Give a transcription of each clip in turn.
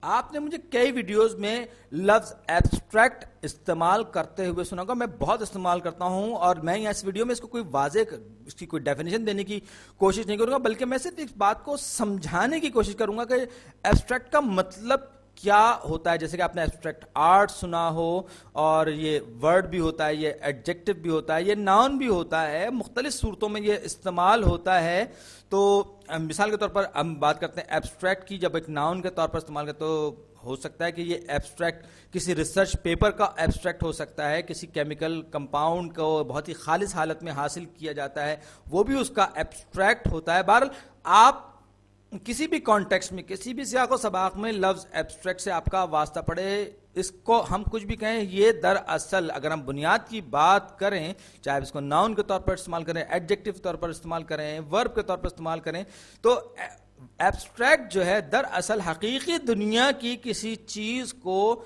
آپ نے مجھے کئی ویڈیوز میں لفظ ایبسٹریکٹ استعمال کرتے ہوئے سنا ہوگا. میں بہت استعمال کرتا ہوں اور میں اس ویڈیو میں اس کو کوئی واضح اس کی کوئی ڈیفینیشن دینے کی کوشش نہیں کروں گا, بلکہ میں صرف اس بات کو سمجھانے کی کوشش کروں گا کہ ایبسٹریکٹ کا مطلب کیا ہوتا ہے. جیسے کہ آپ نے ایبسٹریکٹ آرٹ سنا ہو, اور یہ ورڈ بھی ہوتا ہے, یہ ایڈجیکٹو بھی ہوتا ہے, یہ ناؤن بھی ہوتا ہے, مختلف صورتوں میں یہ استعمال ہوتا ہے. تو مثال کے طور پر ہم بات کرتے ہیں ایبسٹریکٹ کی, جب ایک ناؤن کے طور پر استعمال کرتے تو ہو سکتا ہے کہ یہ ایبسٹریکٹ کسی ریسرچ پیپر کا ایبسٹریکٹ ہو سکتا ہے, کسی کیمیکل کمپاؤنڈ کو بہت ہی خالص حالت میں حاصل کیا جاتا ہے, وہ بھی اس کا ایبسٹریکٹ ہوتا ہے. بہرحال آپ کسی بھی کانٹیکسٹ میں, کسی بھی سیاق و سباق میں لفظ ایبسٹریکٹ سے آپ کا واسطہ پڑے, اس کو ہم کچھ بھی کہیں, یہ دراصل اگر ہم بنیاد کی بات کریں, چاہے اس کو ناؤن کے طور پر استعمال کریں, ایڈجیکٹو کے طور پر استعمال کریں, ورب کے طور پر استعمال کریں, تو ایبسٹریکٹ جو ہے دراصل حقیقی دنیا کی کسی چیز کو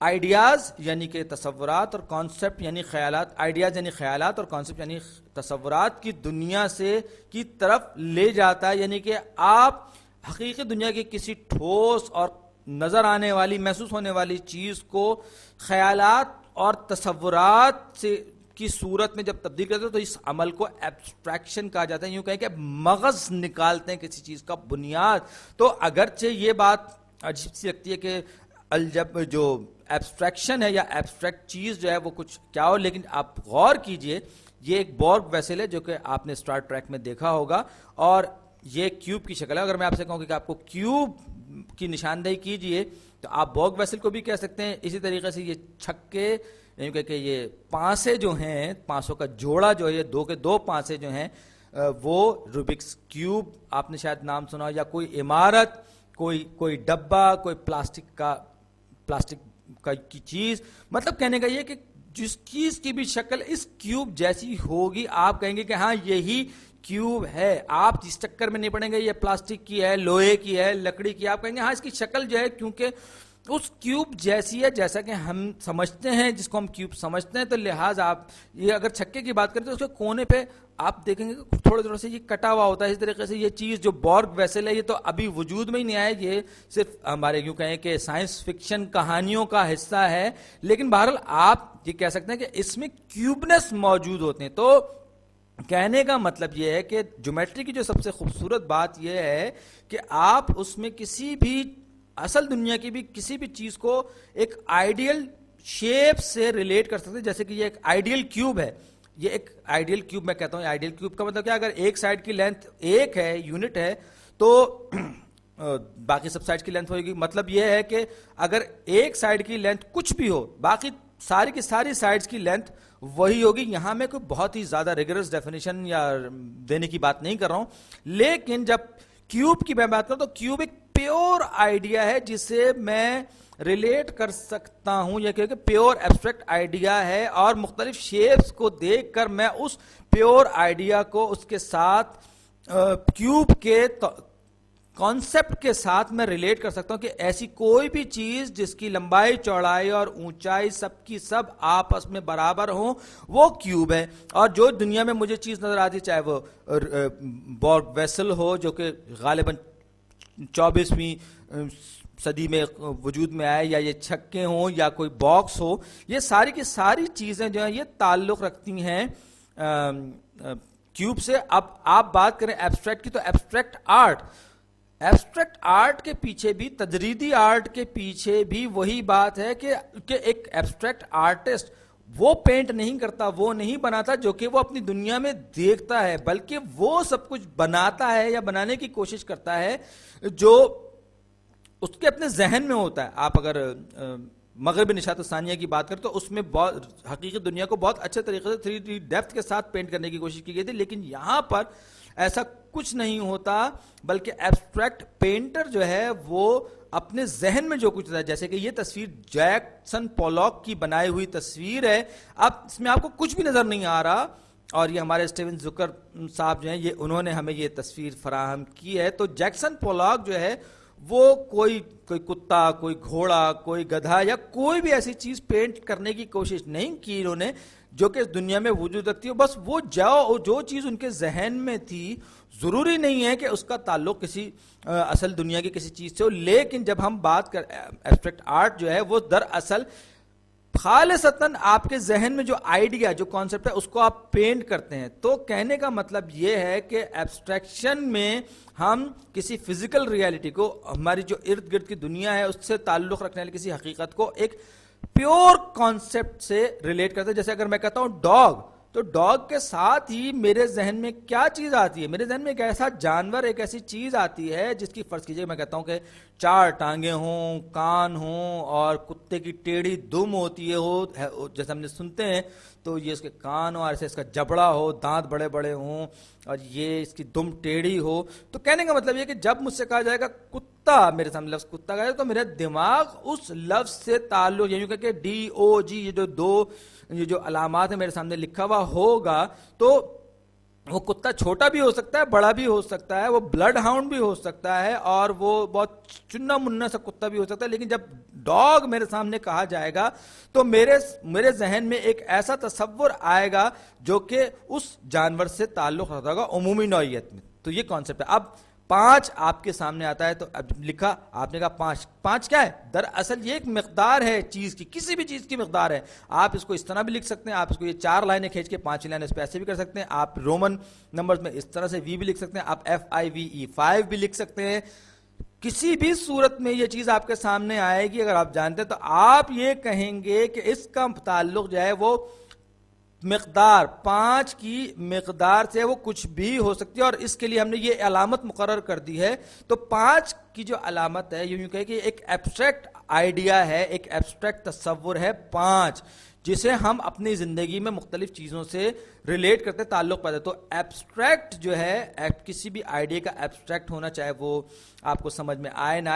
آئیڈیاز یعنی کہ تصورات اور کانسیپٹ یعنی خیالات, آئیڈیاز یعنی خیالات اور کانسیپٹ یعنی تصورات کی دنیا سے کی طرف لے جاتا ہے. یعنی کہ آپ حقیقی دنیا کی کسی ٹھوس اور نظر آنے والی, محسوس ہونے والی چیز کو خیالات اور تصورات سے کی صورت میں جب تبدیل کرتے ہیں تو اس عمل کو ایبسٹریکشن کہا جاتا ہے. یوں کہیں کہ مغز نکالتے ہیں کسی چیز کا بنیاد. تو اگرچہ یہ بات عجیب سی لگتی ہے کہ الجب جو ایبسٹریکشن ہے یا ایبسٹریکٹ چیز جو ہے وہ کچھ کیا ہو, لیکن آپ غور کیجئے, یہ ایک بورگ ویسل ہے جو کہ آپ نے اسٹار ٹریک میں دیکھا ہوگا, اور یہ کیوب کی شکل ہے. اگر میں آپ سے کہوں کہ آپ کو کیوب کی نشاندہی کیجئے تو آپ بورگ ویسل کو بھی کہہ سکتے ہیں. اسی طریقے سے یہ چھکے یعنی کہ یہ پانسے جو ہیں, پانسوں کا جوڑا جو ہے, یہ دو کے دو پانسے جو ہیں, وہ روبکس کیوب آپ نے شاید نام سنا, یا کوئی عمارت, کوئی ڈبہ, کوئی پلاسٹک کی چیز. مطلب کہنے کا یہ کہ جس چیز کی بھی شکل اس کیوب جیسی ہوگی آپ کہیں گے کہ ہاں یہی کیوب ہے. آپ جس چکر میں نہیں پڑیں گے یہ پلاسٹک کی ہے, لوہے کی ہے, لکڑی کی, آپ کہیں گے ہاں اس کی شکل جو ہے کیونکہ اس کیوب جیسی ہے جیسا کہ ہم سمجھتے ہیں, جس کو ہم کیوب سمجھتے ہیں. تو لہٰذا آپ یہ اگر چھکے کی بات کریں تو اس کے کونے پہ آپ دیکھیں گے تھوڑے تھوڑے سے یہ کٹا ہوا ہوتا ہے. اس طریقے سے یہ چیز جو بورگ ویسل ہے یہ تو ابھی وجود میں ہی نہیں آیا, یہ صرف ہمارے یوں کہیں کہ سائنس فکشن کہانیوں کا حصہ ہے. لیکن بہرحال آپ یہ کہہ سکتے ہیں کہ اس میں کیوبنس موجود ہوتے ہیں. تو کہنے کا مطلب یہ ہے کہ جیومیٹری کی جو سب سے خوبصورت بات یہ ہے کہ آپ اس میں کسی بھی اصل دنیا کی بھی کسی بھی چیز کو ایک آئیڈیل شیپ سے ریلیٹ کر سکتے ہیں. جیسے کہ یہ ایک آئیڈیل کیوب ہے, یہ ایک آئیڈیل کیوب میں کہتا ہوں. آئیڈیل کیوب کا مطلب کیا, اگر ایک سائڈ کی لینتھ ایک ہے, یونٹ ہے, تو باقی سب سائڈ کی لینتھ ہوئے گی. مطلب یہ ہے کہ اگر ایک سائڈ کی لینتھ کچھ بھی ہو, باقی ساری کی ساری سائڈز کی لینتھ وہی ہوگی. یہاں میں کوئی بہت ہی زیادہ ریگرس ڈیفینیشن یا دینے کی بات نہیں کر رہا ہوں, لیکن جب کیوب کی میں بات کروں تو کیوب ایک پیور آئیڈیا ہے جسے میں ریلیٹ کر سکتا ہوں, یا کہ پیور ایبسٹریکٹ آئیڈیا ہے, اور مختلف شیپس کو دیکھ کر میں اس پیور آئیڈیا کو اس کے ساتھ کیوب کے کانسیپٹ کے ساتھ میں ریلیٹ کر سکتا ہوں کہ ایسی کوئی بھی چیز جس کی لمبائی, چوڑائی اور اونچائی سب کی سب آپس میں برابر ہوں وہ کیوب ہے. اور جو دنیا میں مجھے چیز نظر آتی, چاہے وہ بورگ ویسل ہو جو کہ غالباً 24ویں صدی میں وجود میں آئے, یا یہ چھکے ہوں, یا کوئی باکس ہو, یہ ساری کی ساری چیزیں جو ہیں یہ تعلق رکھتی ہیں کیوب سے. اب آپ بات کریں ایبسٹریکٹ کی, تو ایبسٹریکٹ آرٹ کے پیچھے بھی, تجریدی آرٹ کے پیچھے بھی وہی بات ہے کہ ایک ایبسٹریکٹ آرٹسٹ وہ پینٹ نہیں کرتا, وہ نہیں بناتا جو کہ وہ اپنی دنیا میں دیکھتا ہے, بلکہ وہ سب کچھ بناتا ہے یا بنانے کی کوشش کرتا ہے جو اس کے اپنے ذہن میں ہوتا ہے. آپ اگر مغربی نشاط ثانیہ کی بات کریں تو اس میں بہت حقیقی دنیا کو بہت اچھے طریقے سے 3D ڈیپتھ کے ساتھ پینٹ کرنے کی کوشش کی گئی تھی, لیکن یہاں پر ایسا کچھ نہیں ہوتا, بلکہ ایبسٹریکٹ پینٹر جو ہے وہ اپنے ذہن میں جو کچھ ہوتا ہے, جیسے کہ یہ تصویر جیکسن پولاک کی بنائی ہوئی تصویر ہے. اب اس میں آپ کو کچھ بھی نظر نہیں آ رہا, اور یہ ہمارے اسٹیون زکر صاحب جو ہیں یہ انہوں نے ہمیں یہ تصویر فراہم کی ہے. تو جیکسن پولاک جو ہے وہ کوئی کتا, کوئی گھوڑا, کوئی گدھا یا کوئی بھی ایسی چیز پینٹ کرنے کی کوشش نہیں کی انہوں نے, جو کہ اس دنیا میں وجود رکھتی ہے. بس وہ جو چیز ان کے ذہن میں تھی ضروری نہیں ہے کہ اس کا تعلق کسی اصل دنیا کی کسی چیز سے ہو. لیکن جب ہم بات کر ایبسٹریکٹ آرٹ جو ہے وہ دراصل خالصتاً آپ کے ذہن میں جو آئیڈیا جو کانسیپٹ ہے اس کو آپ پینٹ کرتے ہیں. تو کہنے کا مطلب یہ ہے کہ ایبسٹریکشن میں ہم کسی فزیکل ریالٹی کو, ہماری جو ارد گرد کی دنیا ہے اس سے تعلق رکھنے والی کسی حقیقت کو ایک پیور کانسیپٹ سے ریلیٹ کرتے ہیں. جیسے اگر میں کہتا ہوں ڈاگ, تو ڈاگ کے ساتھ ہی میرے ذہن میں کیا چیز آتی ہے؟ میرے ذہن میں ایک ایسا جانور, ایک ایسی چیز آتی ہے جس کی فرض کیجئے میں کہتا ہوں کہ 4 ٹانگیں ہوں, کان ہوں, اور کتے کی ٹیڑھی دم ہوتی ہے جیسے ہم نے سنتے ہیں, تو یہ اس کے کان ہو, اور ایسے اس کا جبڑا ہو, دانت بڑے بڑے ہوں, اور یہ اس کی دم ٹیڑھی ہو. تو کہنے کا مطلب یہ کہ جب مجھ سے کہا جائے گا کتا, میرے سامنے لفظ کتا کا ہے, تو میرا دماغ اس لفظ سے تعلق یوں کہ DOG, یہ جو علامات ہیں میرے سامنے لکھا ہوا ہوگا, تو وہ کتا چھوٹا بھی ہو سکتا ہے, بڑا بھی ہو سکتا ہے, وہ بلڈ ہاؤنڈ بھی ہو سکتا ہے, اور وہ بہت چنا منا سا کتا بھی ہو سکتا ہے. لیکن جب ڈاگ میرے سامنے کہا جائے گا تو میرے ذہن میں ایک ایسا تصور آئے گا جو کہ اس جانور سے تعلق رکھتا ہوگا عمومی نوعیت میں. تو یہ کانسیپٹ ہے. اب 5 آپ کے سامنے آتا ہے, تو اب لکھا آپ نے کہا 5 کیا ہے؟ دراصل یہ ایک مقدار ہے چیز کی, کسی بھی چیز کی مقدار ہے. آپ اس کو اس طرح بھی لکھ سکتے ہیں, آپ اس کو یہ 4 لائنیں کھینچ کے 5 لائنیں اس پہ ایسے بھی کر سکتے ہیں. آپ رومن نمبرز میں اس طرح سے V بھی لکھ سکتے ہیں, آپ FIVE 5 بھی لکھ سکتے ہیں. کسی بھی صورت میں یہ چیز آپ کے سامنے آئے گی اگر آپ جانتے ہیں, تو آپ یہ کہیں گے کہ اس کا تعلق جو ہے وہ مقدار 5 کی مقدار سے وہ کچھ بھی ہو سکتی ہے, اور اس کے لیے ہم نے یہ علامت مقرر کر دی ہے. تو 5 کی جو علامت ہے یوں کہے کہ ایک ایبسٹریکٹ آئیڈیا ہے, ایک ایبسٹریکٹ تصور ہے 5, جسے ہم اپنی زندگی میں مختلف چیزوں سے ریلیٹ کرتے تعلق پیدا. تو ایبسٹریکٹ جو ہے, کسی بھی آئیڈیا کا ایبسٹریکٹ ہونا, چاہے وہ آپ کو سمجھ میں آئے نہ